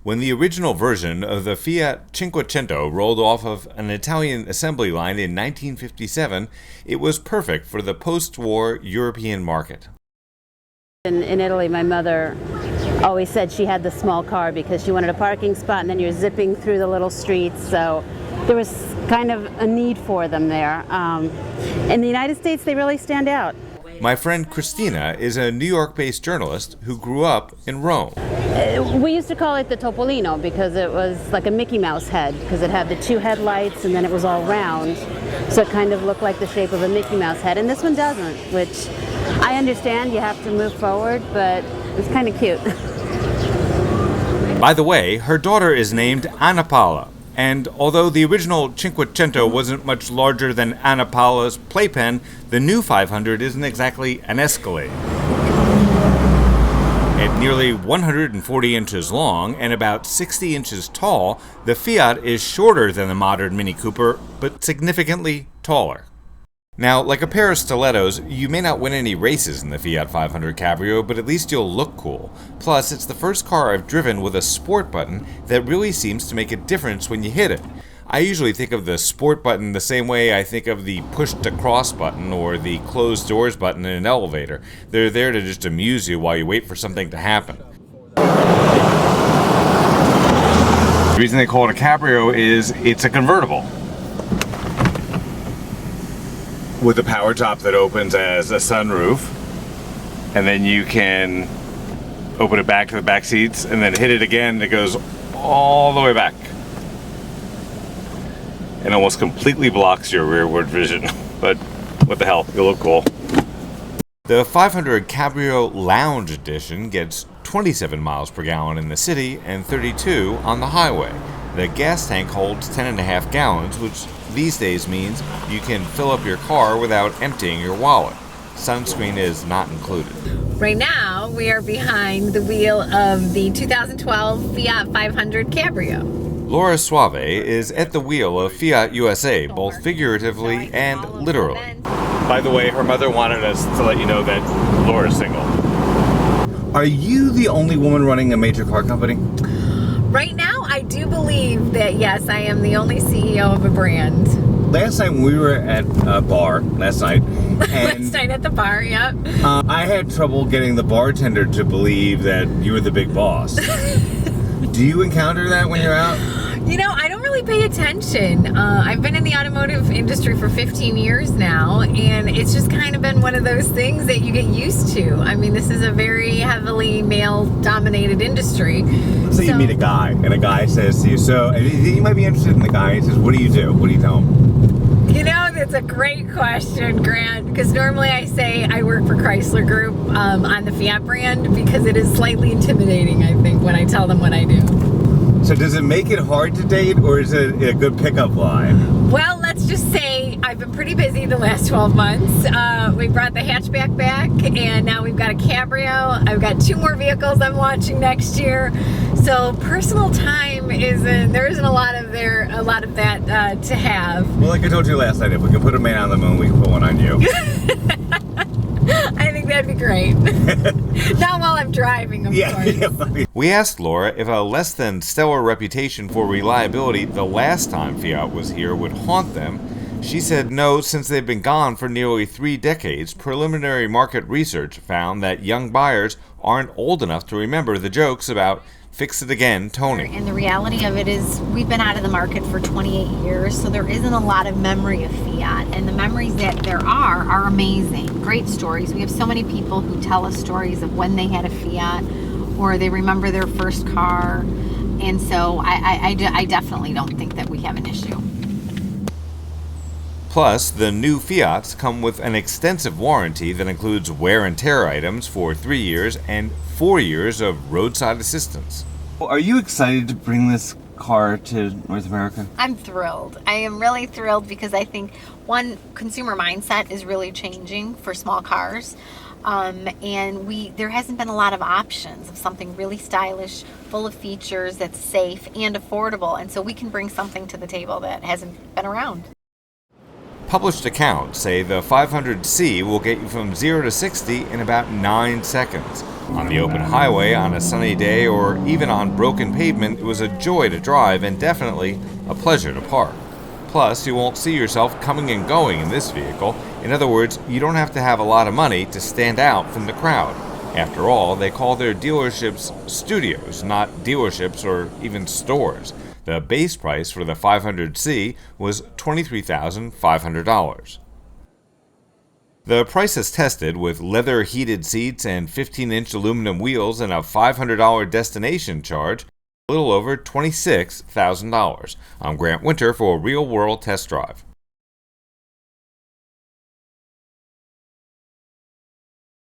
When the original version of the Fiat Cinquecento rolled off of an Italian assembly line in 1957, it was perfect for the post-war European market. In Italy, my mother always said she had the small car because she wanted a parking spot, and then you're zipping through the little streets, so there was kind of a need for them there. In the United States, they really stand out. My friend Christina is a New York-based journalist who grew up in Rome. We used to call it the Topolino because it was like a Mickey Mouse head, because it had the two headlights and then it was all round, so it kind of looked like the shape of a Mickey Mouse head, and this one doesn't, which I understand you have to move forward, but it's kind of cute. By the way, her daughter is named Anna Paula, and although the original Cinquecento wasn't much larger than Anna Paula's playpen, the new 500 isn't exactly an Escalade. At nearly 140 inches long and about 60 inches tall, the Fiat is shorter than the modern Mini Cooper, but significantly taller. Now, like a pair of stilettos, you may not win any races in the Fiat 500 Cabrio, but at least you'll look cool. Plus, it's the first car I've driven with a sport button that really seems to make a difference when you hit it. I usually think of the sport button the same way I think of the push-to-cross button or the closed doors button in an elevator. They're there to just amuse you while you wait for something to happen. The reason they call it a Cabrio is it's a convertible, with a power top that opens as a sunroof, and then you can open it back to the back seats and then hit it again and it goes all the way back and almost completely blocks your rearward vision. But what the hell, you'll look cool. The 500 Cabrio Lounge Edition gets 27 miles per gallon in the city and 32 on the highway. The gas tank holds 10.5 gallons, which these days means you can fill up your car without emptying your wallet. Sunscreen is not included. Right now, we are behind the wheel of the 2012 Fiat 500 Cabrio. Laura Suave is at the wheel of Fiat USA, both figuratively and literally. By the way, her mother wanted us to let you know that Laura's single. Are you the only woman running a major car company? Right now, I do believe that, yes, I am the only CEO of a brand. Last night we were at a bar, and last night at the bar, yep. I had trouble getting the bartender to believe that you were the big boss. Do you encounter that when you're out? You know, I don't really pay attention. I've been in the automotive industry for 15 years now, and it's just kind of been one of those things that you get used to. I mean, this is a very heavily male-dominated industry. So you meet a guy, and a guy says to you, so you might be interested in the guy. He says, what do you do? What do you tell him? You know, that's a great question, Grant, because normally I say I work for Chrysler Group on the Fiat brand, because it is slightly intimidating, I think, when I tell them what I do. So does it make it hard to date, or is it a good pickup line? Well, let's just say I've been pretty busy the last 12 months. We brought the hatchback back, and now we've got a Cabrio. I've got 2 more vehicles I'm launching next year. So personal time there isn't a lot of that to have. Well, like I told you last night, if we can put a man on the moon, we can put one on you. I think that'd be great. Not while I'm driving, of course. Yeah. We asked Laura if a less than stellar reputation for reliability the last time Fiat was here would haunt them. She said no, since they've been gone for nearly 3 decades. Preliminary market research found that young buyers aren't old enough to remember the jokes about fix it again, Tony. And the reality of it is we've been out of the market for 28 years, so there isn't a lot of memory of Fiat. And the memories that there are amazing. Great stories. We have so many people who tell us stories of when they had a Fiat or they remember their first car. And so I definitely don't think that we have an issue. Plus, the new Fiats come with an extensive warranty that includes wear and tear items for 3 years and 4 years of roadside assistance. Are you excited to bring this car to North America? I'm thrilled. I am really thrilled because I think, one, consumer mindset is really changing for small cars. And there hasn't been a lot of options of something really stylish, full of features, that's safe and affordable. And so we can bring something to the table that hasn't been around. Published accounts say the 500C will get you from 0 to 60 in about 9 seconds. On the open highway on a sunny day or even on broken pavement, it was a joy to drive and definitely a pleasure to park. Plus, you won't see yourself coming and going in this vehicle. In other words, you don't have to have a lot of money to stand out from the crowd. After all, they call their dealerships studios, not dealerships or even stores. The base price for the 500C was $23,500. The price is tested with leather heated seats and 15-inch aluminum wheels and a $500 destination charge, a little over $26,000. I'm Grant Winter for Real World Test Drive.